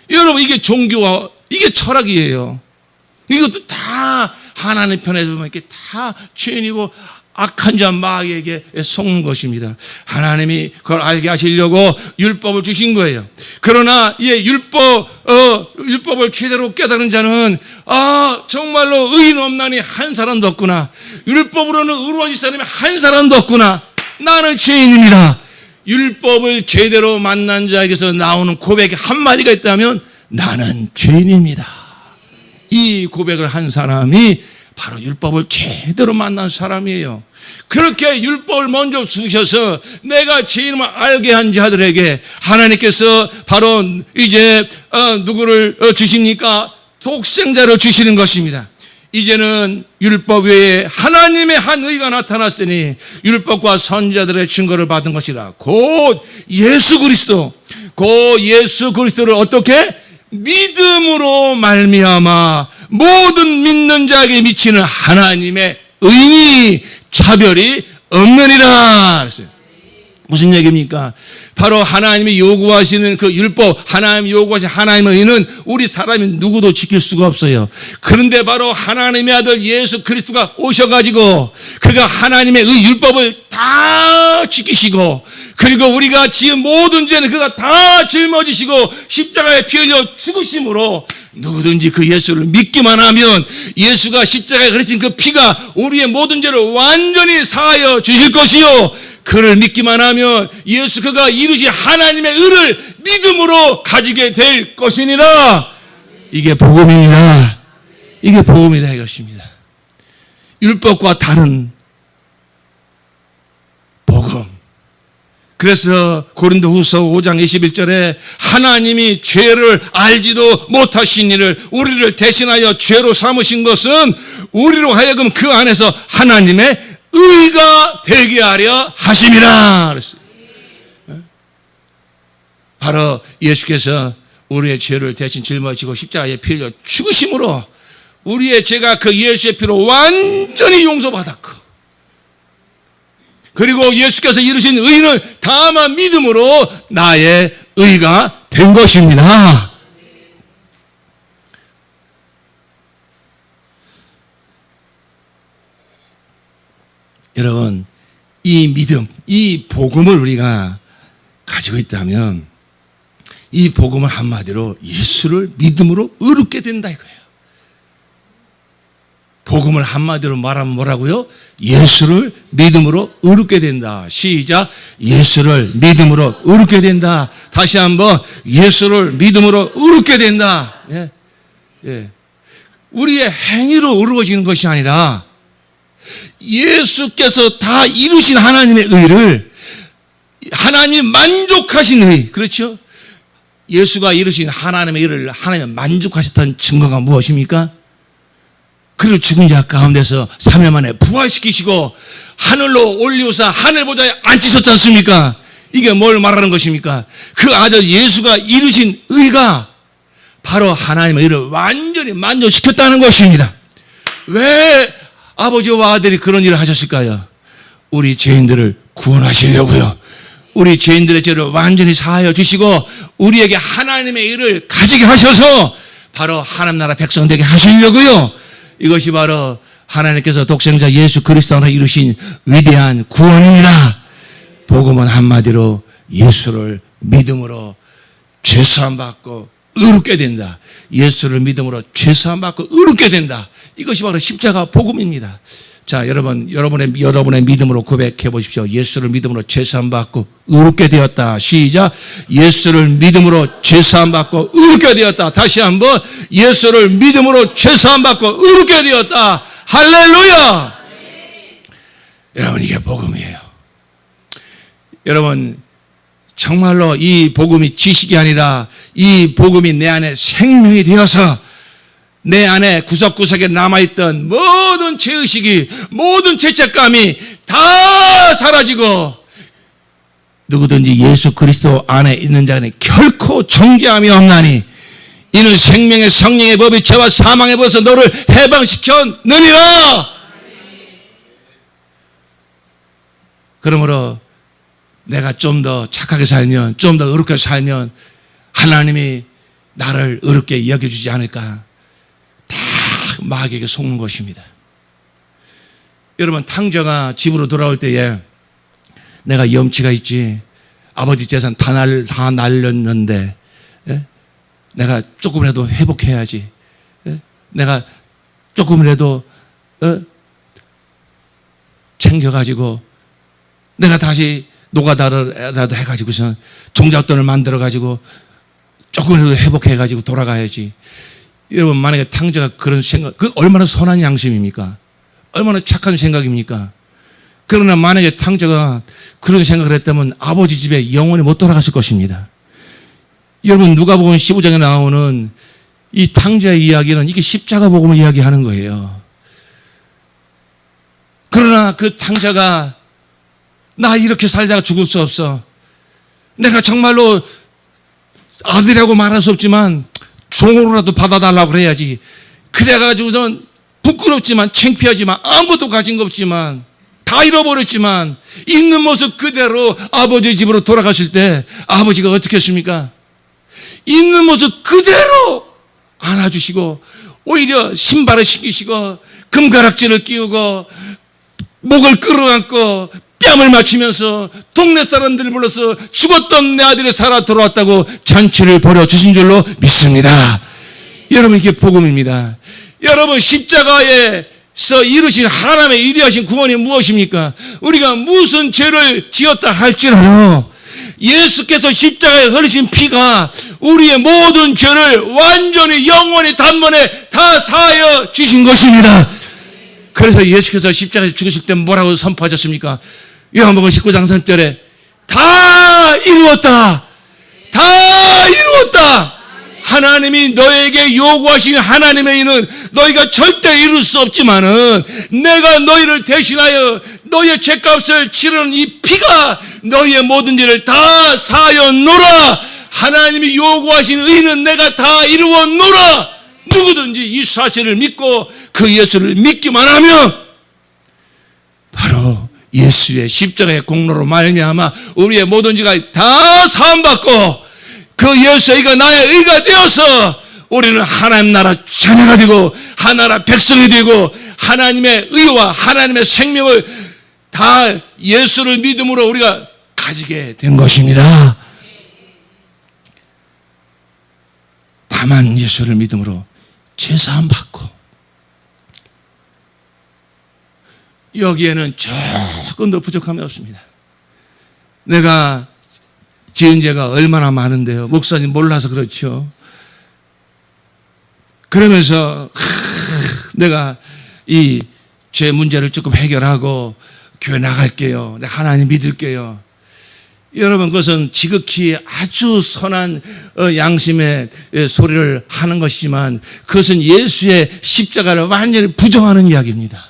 여러분 이게 종교와 이게 철학이에요. 이것도 다 하나님 편에서 보면 이렇게 다 죄인이고 악한 자 마귀에게 속는 것입니다. 하나님이 그걸 알게 하시려고 율법을 주신 거예요. 그러나 율법을 제대로 깨달은 자는 정말로 의인 없나니 한 사람도 없구나. 율법으로는 의로워질 사람이 한 사람도 없구나. 나는 죄인입니다. 율법을 제대로 만난 자에게서 나오는 고백이 한마디가 있다면 나는 죄인입니다. 이 고백을 한 사람이 바로 율법을 제대로 만난 사람이에요. 그렇게 율법을 먼저 주셔서 내가 죄인임을 알게 한 자들에게 하나님께서 바로 이제 누구를 주십니까? 독생자를 주시는 것입니다. 이제는 율법 외에 하나님의 한 의가 나타났으니 율법과 선지자들의 증거를 받은 것이라 곧 예수 그리스도를 어떻게? 믿음으로 말미암아 모든 믿는 자에게 미치는 하나님의 의인이 차별이 없느니라 그랬어요. 무슨 얘기입니까? 바로 하나님이 요구하시는 그 율법, 하나님이 요구하신 하나님의 의는 우리 사람이 누구도 지킬 수가 없어요. 그런데 바로 하나님의 아들 예수 그리스도가 오셔가지고 그가 하나님의 의 율법을 다 지키시고 그리고 우리가 지은 모든 죄는 그가 다 짊어지시고 십자가에 피 흘려 죽으심으로 누구든지 그 예수를 믿기만 하면 예수가 십자가에 흘리신 그 피가 우리의 모든 죄를 완전히 사하여 주실 것이요 그를 믿기만 하면 예수 그가 이루신 하나님의 의를 믿음으로 가지게 될 것이니라. 이게 복음입니다. 이게 복음이다 이것입니다. 율법과 다른 복음. 그래서 고린도후서 5장 21절에 하나님이 죄를 알지도 못하신 이를 우리를 대신하여 죄로 삼으신 것은 우리로 하여금 그 안에서 하나님의 의가 되게 하려 하심이라 그랬어요. 바로 예수께서 우리의 죄를 대신 짊어지고 십자가에 피 흘려 죽으심으로 우리의 죄가 그 예수의 피로 완전히 용서받았고, 그리고 예수께서 이루신 의는 다만 믿음으로 나의 의가 된 것입니다. 여러분, 이 믿음, 이 복음을 우리가 가지고 있다면 이 복음을 한마디로 예수를 믿음으로 의롭게 된다 이거예요. 복음을 한마디로 말하면 뭐라고요? 예수를 믿음으로 의롭게 된다. 시작. 예수를 믿음으로 의롭게 된다. 다시 한번 예수를 믿음으로 의롭게 된다. 예. 예. 우리의 행위로 의로워지는 것이 아니라 예수께서 다 이루신 하나님의 의를, 하나님 만족하신 의, 그렇죠? 예수가 이루신 하나님의 의를 하나님 만족하셨다는 증거가 무엇입니까? 그리고 죽은 자 가운데서 3일 만에 부활시키시고 하늘로 올리우사 하늘 보좌에 앉히셨지 않습니까? 이게 뭘 말하는 것입니까? 그 아들 예수가 이루신 의가 바로 하나님의 의를 완전히 만족시켰다는 것입니다. 왜 아버지와 아들이 그런 일을 하셨을까요? 우리 죄인들을 구원하시려고요. 우리 죄인들의 죄를 완전히 사하여 주시고 우리에게 하나님의 의를 가지게 하셔서 바로 하나님 나라 백성 되게 하시려고요. 이것이 바로 하나님께서 독생자 예수 그리스도 안에서 이루신 위대한 구원입니다. 복음은 한마디로 예수를 믿음으로 죄사함 받고 의롭게 된다. 예수를 믿음으로 죄사함 받고 의롭게 된다. 이것이 바로 십자가 복음입니다. 자, 여러분의 믿음으로 고백해 보십시오. 예수를 믿음으로 죄사함 받고 의롭게 되었다. 시작. 예수를 믿음으로 죄사함 받고 의롭게 되었다. 다시 한번 예수를 믿음으로 죄사함 받고 의롭게 되었다. 할렐루야. 여러분, 이게 복음이에요. 여러분, 정말로 이 복음이 지식이 아니라 이 복음이 내 안에 생명이 되어서 내 안에 구석구석에 남아있던 모든 죄의식이, 모든 죄책감이 다 사라지고 누구든지 예수 그리스도 안에 있는 자는 결코 정죄함이 없나니 이는 생명의 성령의 법이 죄와 사망의 법에서 너를 해방시켰느니라. 그러므로 내가 좀 더 착하게 살면, 좀 더 의롭게 살면 하나님이 나를 의롭게 여겨주지 않을까. 다 마귀에게 속는 것입니다. 여러분, 탕자가 집으로 돌아올 때에 내가 염치가 있지, 아버지 재산 다 날렸는데 내가 조금이라도 회복해야지, 내가 조금이라도 챙겨가지고 내가 다시 노가다라도 해가지고서 종잣돈을 만들어가지고 조금이라도 회복해가지고 돌아가야지. 여러분, 만약에 탕자가 그런 생각, 그 얼마나 선한 양심입니까? 얼마나 착한 생각입니까? 그러나 만약에 탕자가 그런 생각을 했다면 아버지 집에 영원히 못 돌아갔을 것입니다. 여러분, 누가복음 15장에 나오는 이 탕자의 이야기는 이게 십자가 복음을 이야기하는 거예요. 그러나 그 탕자가 나 이렇게 살다가 죽을 수 없어. 내가 정말로 아들이라고 말할 수 없지만 종으로라도 받아달라고 그래야지. 그래가지고선 부끄럽지만 창피하지만 아무것도 가진 거 없지만 다 잃어버렸지만 있는 모습 그대로 아버지 집으로 돌아가실 때 아버지가 어떻게 했습니까? 있는 모습 그대로 안아주시고 오히려 신발을 신기시고 금가락지를 끼우고 목을 끌어안고 뺨을 맞추면서 동네 사람들을 불러서 죽었던 내 아들이 살아 돌아왔다고 잔치를 벌여주신 줄로 믿습니다. 여러분, 이게 복음입니다. 여러분, 십자가에서 이루신 하나님의 위대하신 구원이 무엇입니까? 우리가 무슨 죄를 지었다 할지라도 예수께서 십자가에 흘리신 피가 우리의 모든 죄를 완전히 영원히 단번에 다 사하여 주신 것입니다. 그래서 예수께서 십자가에 죽으실 때 뭐라고 선포하셨습니까? 요한복음 19장 3절에 다 이루었다. 다 이루었다. 하나님이 너에게 요구하신 하나님의 의는 너희가 절대 이룰 수 없지만은 내가 너희를 대신하여 너의 죄값을 치르는 이 피가 너의 모든 죄를 다 사하였노라. 하나님이 요구하신 의는 내가 다 이루었노라. 누구든지 이 사실을 믿고 그 예수를 믿기만 하면 바로 예수의 십자가의 공로로 말미암아 우리의 모든 죄가 다 사함받고 그 예수의 의가 나의 의가 되어서 우리는 하나님 나라 자녀가 되고 하나라 백성이 되고 하나님의 의와 하나님의 생명을 다 예수를 믿음으로 우리가 가지게 된 것입니다. 다만 예수를 믿음으로 죄사함 받고 여기에는 조금도 부족함이 없습니다. 내가 지은 죄가 얼마나 많은데요. 목사님 몰라서 그렇죠. 그러면서 내가 이 죄 문제를 조금 해결하고 교회 나갈게요. 내가 하나님 믿을게요. 여러분 그것은 지극히 아주 선한 양심의 소리를 하는 것이지만 그것은 예수의 십자가를 완전히 부정하는 이야기입니다.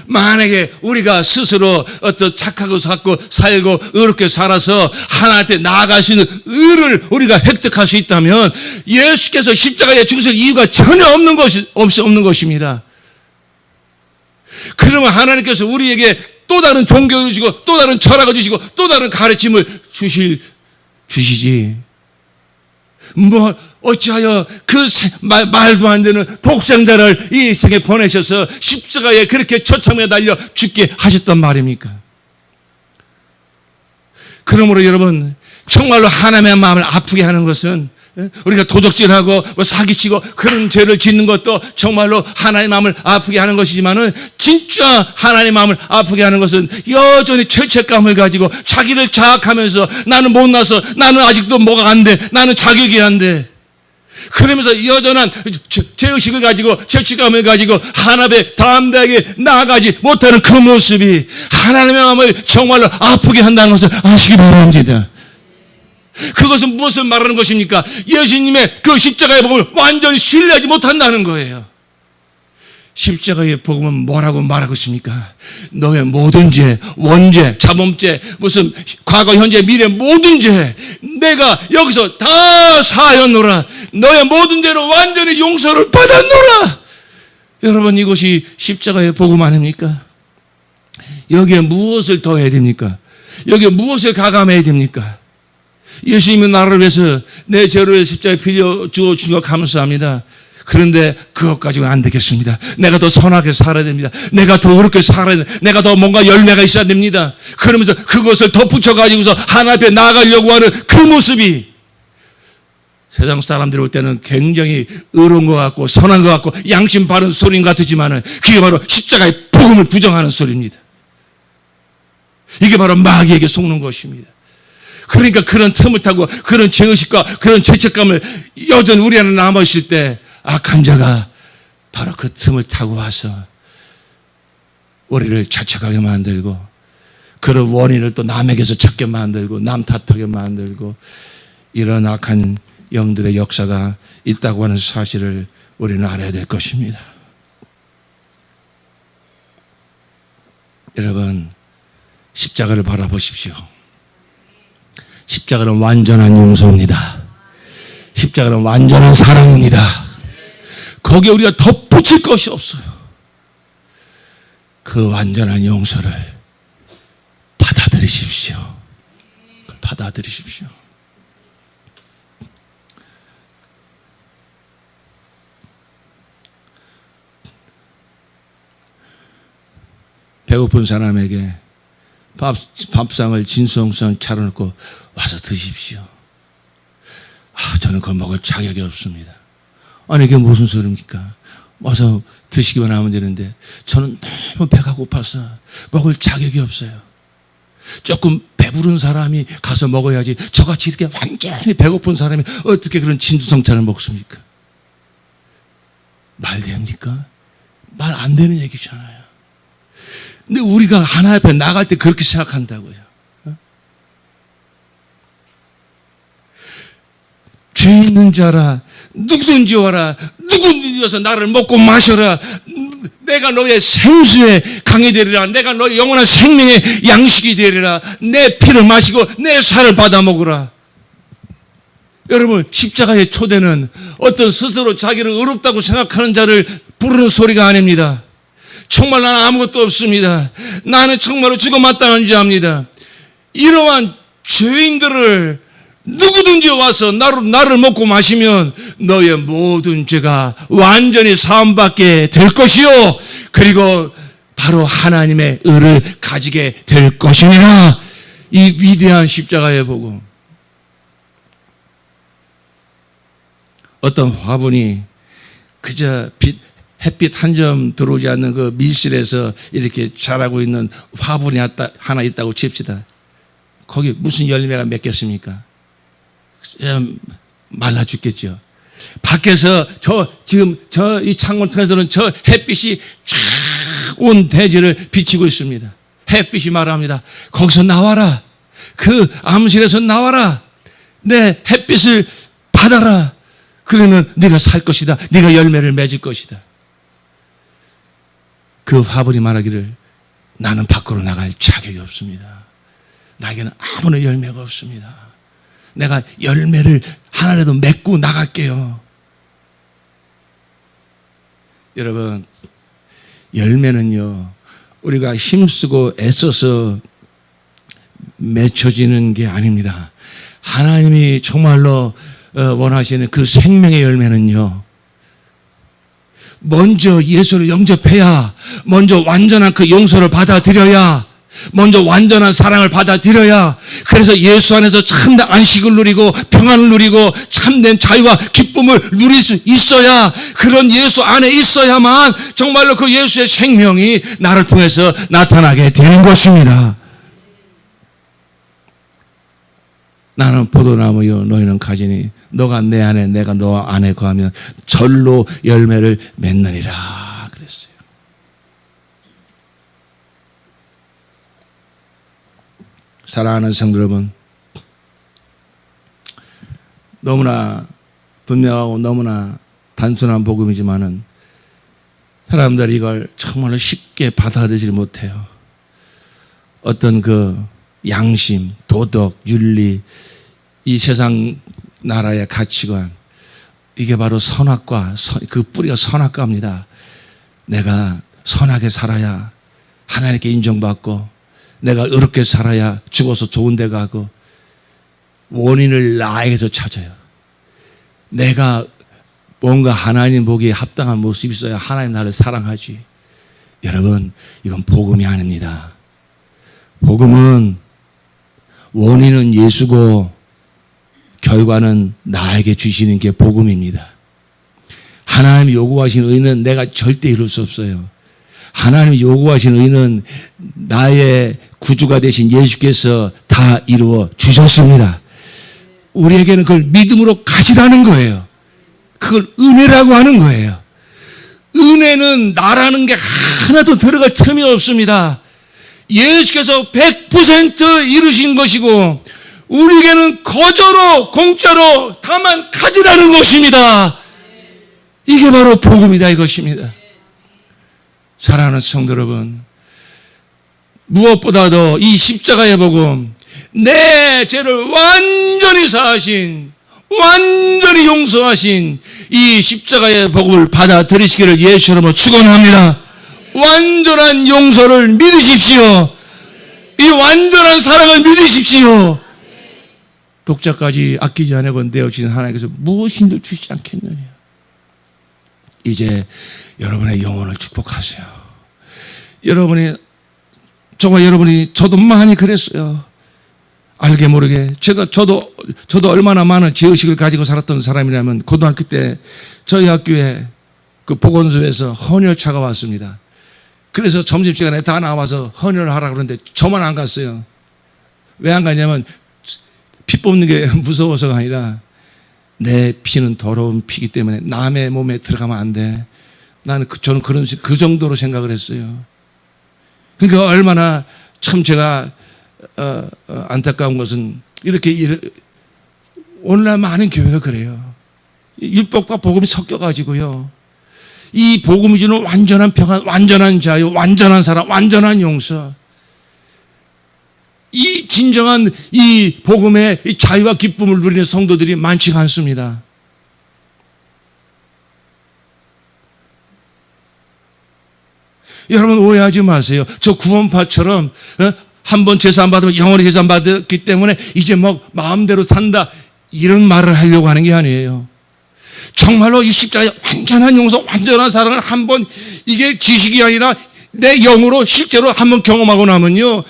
만약에 우리가 스스로 어떤 착하고 갖고 살고 의롭게 살아서 하나님 앞에 나아갈 수 있는 의를 우리가 획득할 수 있다면 예수께서 십자가에 죽으실 이유가 전혀 없는 것입니다. 그러면 하나님께서 우리에게 또 다른 종교를 주시고 또 다른 철학을 주시고 또 다른 가르침을 주시지. 뭐 어찌하여 그 말도 안 되는 독생자를 이 세상에 보내셔서 십자가에 그렇게 처참하게 달려 죽게 하셨단 말입니까? 그러므로 여러분 정말로 하나님의 마음을 아프게 하는 것은 우리가 도적질하고 사기치고 그런 죄를 짓는 것도 정말로 하나님의 마음을 아프게 하는 것이지만은 진짜 하나님의 마음을 아프게 하는 것은 여전히 죄책감을 가지고 자기를 자학하면서 나는 못나서 나는 아직도 뭐가 안 돼. 나는 자격이 안 돼. 그러면서 여전한 죄의식을 가지고 죄책감을 가지고 하나님의 담대하게 나아가지 못하는 그 모습이 하나님의 마음을 정말로 아프게 한다는 것을 아시기 바랍니다. 그것은 무엇을 말하는 것입니까? 예수님의 그 십자가의 복음을 완전히 신뢰하지 못한다는 거예요. 십자가의 복음은 뭐라고 말하고 있습니까? 너의 모든 죄, 원죄, 자범죄, 무슨 과거, 현재, 미래 모든 죄 내가 여기서 다 사하였노라. 너의 모든 죄로 완전히 용서를 받았노라. 여러분 이것이 십자가의 복음 아닙니까? 여기에 무엇을 더 해야 됩니까? 여기에 무엇을 가감해야 됩니까? 예수님이 나를 위해서 내 죄를 위해 십자가에 피 주어 주신 것 감사합니다. 그런데 그것 가지고는 안 되겠습니다. 내가 더 선하게 살아야 됩니다. 내가 더 어렵게 살아야 됩니다. 내가 더 뭔가 열매가 있어야 됩니다. 그러면서 그것을 덧붙여가지고서 하나님 앞에 나아가려고 하는 그 모습이 세상 사람들이 볼 때는 굉장히 의로운 것 같고 선한 것 같고 양심 바른 소리인 것 같지만은 그게 바로 십자가의 복음을 부정하는 소리입니다. 이게 바로 마귀에게 속는 것입니다. 그러니까 그런 틈을 타고 그런 죄의식과 그런 죄책감을 여전히 우리 안에 남아있을 때 악한 자가 바로 그 틈을 타고 와서 우리를 자책하게 만들고 그런 원인을 또 남에게서 찾게 만들고 남 탓하게 만들고 이런 악한 영들의 역사가 있다고 하는 사실을 우리는 알아야 될 것입니다. 여러분 십자가를 바라보십시오. 십자가는 완전한 용서입니다. 십자가는 완전한 사랑입니다. 거기에 우리가 덧붙일 것이 없어요. 그 완전한 용서를 받아들이십시오. 받아들이십시오. 배고픈 사람에게 밥상을 진성성 차려놓고 와서 드십시오. 저는 그거 먹을 자격이 없습니다. 아니 이게 무슨 소리입니까? 와서 드시기만 하면 되는데 저는 너무 배가 고파서 먹을 자격이 없어요. 조금 배부른 사람이 가서 먹어야지 저같이 이렇게 완전히 배고픈 사람이 어떻게 그런 진수성찬을 먹습니까? 말 됩니까? 말 안 되는 얘기잖아요. 근데 우리가 하나님 앞에 나갈 때 그렇게 생각한다고요. 죄 있는 자라 누구든지 와라 누구든지 와서 나를 먹고 마셔라 내가 너의 생수의 강이 되리라. 내가 너의 영원한 생명의 양식이 되리라. 내 피를 마시고 내 살을 받아 먹으라. 여러분, 십자가의 초대는 어떤 스스로 자기를 의롭다고 생각하는 자를 부르는 소리가 아닙니다. 정말 나는 아무것도 없습니다. 나는 정말로 죽어 마땅한 자입니다. 이러한 죄인들을 누구든지 와서 나를 먹고 마시면 너의 모든 죄가 완전히 사함받게 될 것이요, 그리고 바로 하나님의 의를 가지게 될 것이니라. 이 위대한 십자가의 복음. 어떤 화분이 그저 햇빛 한 점 들어오지 않는 그 밀실에서 이렇게 자라고 있는 화분이 하나 있다고 칩시다. 거기 무슨 열매가 맺겠습니까? 말라 죽겠죠. 밖에서 지금 이 창문 통해서는 저 햇빛이 쫙 온 대지를 비치고 있습니다. 햇빛이 말합니다. 거기서 나와라. 그 암실에서 나와라. 내 햇빛을 받아라. 그러면 네가 살 것이다. 네가 열매를 맺을 것이다. 그 화분이 말하기를 나는 밖으로 나갈 자격이 없습니다. 나에게는 아무런 열매가 없습니다. 내가 열매를 하나라도 맺고 나갈게요. 여러분, 열매는요, 우리가 힘쓰고 애써서 맺혀지는 게 아닙니다. 하나님이 정말로 원하시는 그 생명의 열매는요, 먼저 예수를 영접해야, 먼저 완전한 그 용서를 받아들여야, 먼저 완전한 사랑을 받아들여야, 그래서 예수 안에서 참된 안식을 누리고 평안을 누리고 참된 자유와 기쁨을 누릴 수 있어야, 그런 예수 안에 있어야만 정말로 그 예수의 생명이 나를 통해서 나타나게 되는 것입니다. 나는 포도나무요 너희는 가지니 너가 내 안에 내가 너 안에 거하면 절로 열매를 맺느니라 그랬어요. 사랑하는 성도 여러분, 너무나 분명하고 너무나 단순한 복음이지만은 사람들이 이걸 정말로 쉽게 받아들이지 못해요. 어떤 그 양심, 도덕, 윤리, 이 세상 나라의 가치관, 이게 바로 선악과, 그 뿌리가 선악과입니다. 내가 선하게 살아야 하나님께 인정받고, 내가 의롭게 살아야 죽어서 좋은 데 가고, 원인을 나에게서 찾아요. 내가 뭔가 하나님 보기에 합당한 모습이 있어야 하나님 나를 사랑하지. 여러분, 이건 복음이 아닙니다. 복음은 원인은 예수고 결과는 나에게 주시는 게 복음입니다. 하나님이 요구하신 의는 내가 절대 이룰 수 없어요. 하나님이 요구하신 의는 나의 구주가 되신 예수께서 다 이루어 주셨습니다. 우리에게는 그걸 믿음으로 가지라는 거예요. 그걸 은혜라고 하는 거예요. 은혜는 나라는 게 하나도 들어갈 틈이 없습니다. 예수께서 100% 이루신 것이고 우리에게는 거저로 공짜로 다만 가지라는 것입니다. 이게 바로 복음이다 이것입니다. 사랑하는 성도 여러분, 무엇보다도 이 십자가의 복음, 내 죄를 완전히 사하신, 완전히 용서하신 이 십자가의 복음을 받아들이시기를 예수 이름으로 축원합니다. 완전한 용서를 믿으십시오. 이 완전한 사랑을 믿으십시오. 독자까지 아끼지 않고 내어주신 하나님께서 무엇인들 주시지 않겠느냐. 이제 여러분의 영혼을 축복하세요. 여러분이 저도 많이 그랬어요. 알게 모르게 저도 얼마나 많은 죄의식을 가지고 살았던 사람이라면, 고등학교 때 저희 학교에 그 보건소에서 헌혈차가 왔습니다. 그래서 점심시간에 다 나와서 헌혈을 하라고 그러는데 저만 안 갔어요. 왜 안 갔냐면 피 뽑는 게 무서워서가 아니라 내 피는 더러운 피기 때문에 남의 몸에 들어가면 안 돼. 저는 그 정도로 생각을 했어요. 그러니까 얼마나 참 제가 안타까운 것은 오늘날 많은 교회가 그래요. 율법과 복음이 섞여가지고요. 이 복음이 주는 완전한 평안, 완전한 자유, 완전한 사랑, 완전한 용서. 이 진정한 이 복음의 이 자유와 기쁨을 누리는 성도들이 많지가 않습니다. 여러분 오해하지 마세요. 저 구원파처럼 한번 제사안 받으면 영원히 제사안 받았기 때문에 이제 뭐 마음대로 산다 이런 말을 하려고 하는 게 아니에요. 정말로 이 십자가의 완전한 용서, 완전한 사랑을 한번 이게 지식이 아니라 내 영으로 실제로 한번 경험하고 나면요.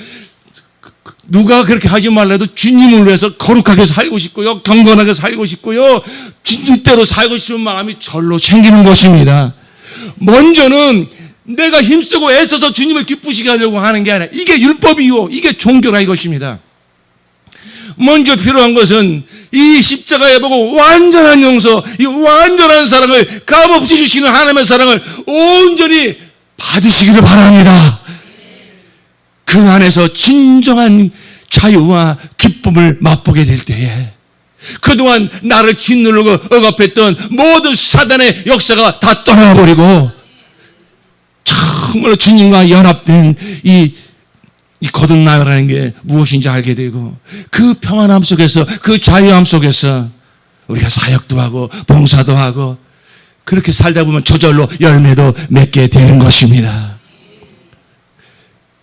누가 그렇게 하지 말라도 주님을 위해서 거룩하게 살고 싶고요. 경건하게 살고 싶고요. 주님대로 살고 싶은 마음이 절로 생기는 것입니다. 먼저는 내가 힘쓰고 애써서 주님을 기쁘시게 하려고 하는 게 아니라 이게 율법이요. 이게 종교라 이것입니다. 먼저 필요한 것은 이 십자가에 보고 완전한 용서, 이 완전한 사랑을 값없이 주시는 하나님의 사랑을 온전히 받으시기를 바랍니다. 그 안에서 진정한 자유와 기쁨을 맛보게 될 때에 그동안 나를 짓누르고 억압했던 모든 사단의 역사가 다 떠나버리고 정말로 주님과 연합된 이 거듭남이라는 게 무엇인지 알게 되고 그 평안함 속에서 그 자유함 속에서 우리가 사역도 하고 봉사도 하고 그렇게 살다 보면 저절로 열매도 맺게 되는 것입니다.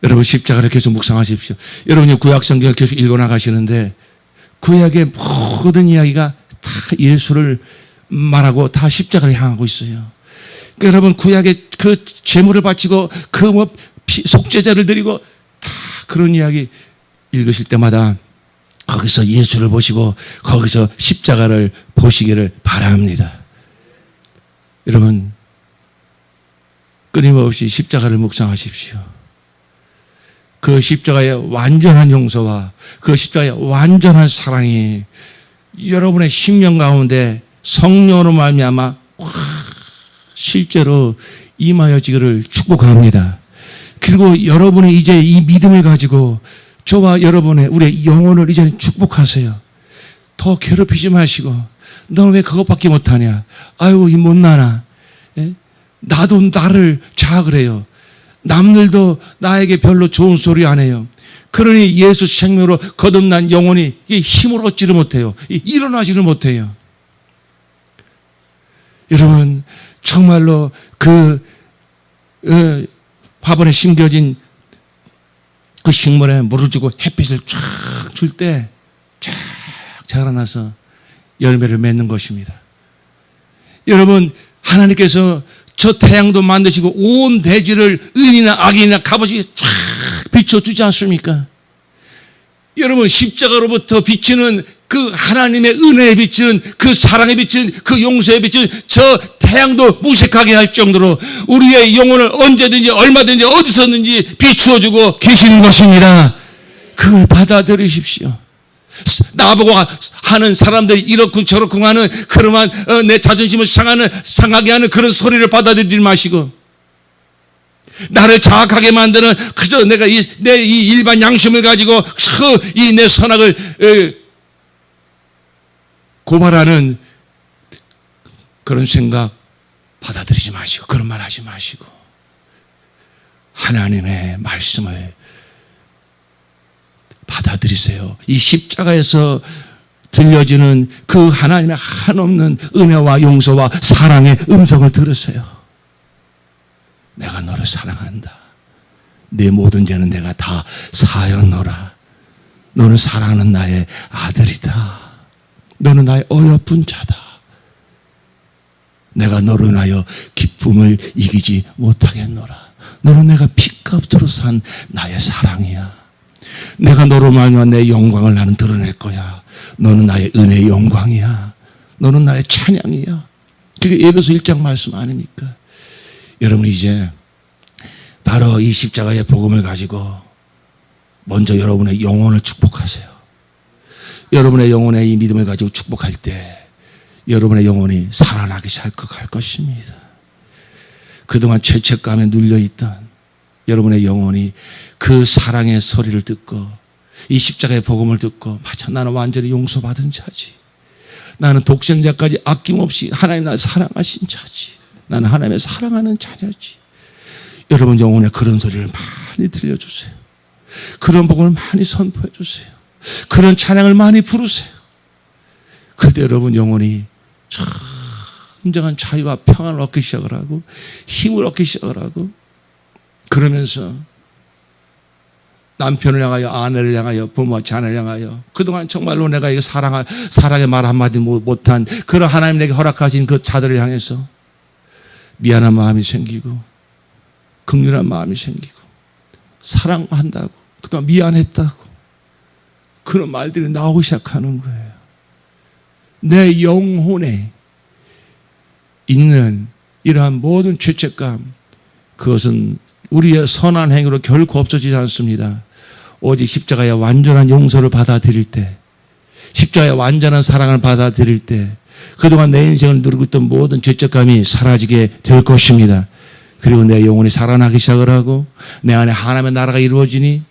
여러분 십자가를 계속 묵상하십시오. 여러분이 구약성경을 계속 읽어나가시는데 구약의 모든 이야기가 다 예수를 말하고 다 십자가를 향하고 있어요. 그러니까 여러분 구약의 그 제물을 바치고 그 뭐 속죄제를 드리고 다 그런 이야기 읽으실 때마다 거기서 예수를 보시고 거기서 십자가를 보시기를 바랍니다. 여러분 끊임없이 십자가를 묵상하십시오. 그 십자가의 완전한 용서와 그 십자가의 완전한 사랑이 여러분의 심령 가운데 성령으로 말미암아 실제로 임하여지기를 축복합니다. 그리고 여러분의 이제 이 믿음을 가지고 저와 여러분의 우리의 영혼을 이제 축복하세요. 더 괴롭히지 마시고 너는 왜 그것밖에 못하냐. 아유 이 못나나. 나도 나를 자학을 해요. 남들도 나에게 별로 좋은 소리 안 해요. 그러니 예수 생명으로 거듭난 영혼이 힘을 얻지를 못해요. 일어나지를 못해요. 여러분 정말로 그 화분에 심겨진 그 식물에 물을 주고 햇빛을 쫙 줄 때 쫙 자라나서 열매를 맺는 것입니다. 여러분 하나님께서 저 태양도 만드시고 온 대지를 은이나 악이나 값없이 쫙 비춰주지 않습니까? 여러분 십자가로부터 비치는 그 하나님의 은혜에 비치는 그 사랑에 비치는 그 용서에 비치는 저 태양도 무색하게 할 정도로 우리의 영혼을 언제든지 얼마든지 어디서든지 비추어주고 계시는 것입니다. 그걸 받아들이십시오. 나보고 하는 사람들이 이렇고 저렇고 하는 그러한 내 자존심을 상하게 하는 그런 소리를 받아들이지 마시고 나를 자학하게 만드는 그저 내가 내 이 일반 양심을 가지고 이 내 선악을 고발하는 그런 생각 받아들이지 마시고 그런 말 하지 마시고 하나님의 말씀을 받아들이세요. 이 십자가에서 들려지는 그 하나님의 한없는 은혜와 용서와 사랑의 음성을 들으세요. 내가 너를 사랑한다. 내 모든 죄는 내가 다 사하였노라. 너는 사랑하는 나의 아들이다. 너는 나의 어여쁜 자다. 내가 너로 인하여 기쁨을 이기지 못하겠노라. 너는 내가 피값으로 산 나의 사랑이야. 내가 너로 말미암아 내 영광을 나는 드러낼 거야. 너는 나의 은혜의 영광이야. 너는 나의 찬양이야. 그게 에베소 1장 말씀 아닙니까? 여러분 이제 바로 이 십자가의 복음을 가지고 먼저 여러분의 영혼을 축복하세요. 여러분의 영혼의 이 믿음을 가지고 축복할 때 여러분의 영혼이 살아나기 시작할 것입니다. 그동안 죄책감에 눌려있던 여러분의 영혼이 그 사랑의 소리를 듣고 이 십자가의 복음을 듣고 맞아 나는 완전히 용서받은 자지. 나는 독생자까지 아낌없이 하나님 나를 사랑하신 자지. 나는 하나님의 사랑하는 자녀지. 여러분 영혼에 그런 소리를 많이 들려주세요. 그런 복을 많이 선포해 주세요. 그런 찬양을 많이 부르세요. 그때 여러분 영혼이 진정한 자유와 평안을 얻기 시작을 하고 힘을 얻기 시작을 하고, 그러면서 남편을 향하여, 아내를 향하여, 부모, 자녀를 향하여 그동안 정말로 내가 이거 사랑의 말 한마디 못한 그런 하나님 내게 허락하신 그 자들을 향해서 미안한 마음이 생기고 긍휼한 마음이 생기고 사랑한다고, 그동안 미안했다고 그런 말들이 나오기 시작하는 거예요. 내 영혼에 있는 이러한 모든 죄책감, 그것은 우리의 선한 행위로 결코 없어지지 않습니다. 오직 십자가의 완전한 용서를 받아들일 때, 십자가의 완전한 사랑을 받아들일 때 그동안 내 인생을 누르고 있던 모든 죄책감이 사라지게 될 것입니다. 그리고 내 영혼이 살아나기 시작을 하고 내 안에 하나님의 나라가 이루어지니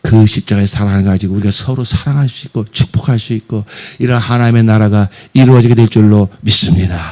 그 십자가의 사랑을 가지고 우리가 서로 사랑할 수 있고 축복할 수 있고 이런 하나님의 나라가 이루어지게 될 줄로 믿습니다.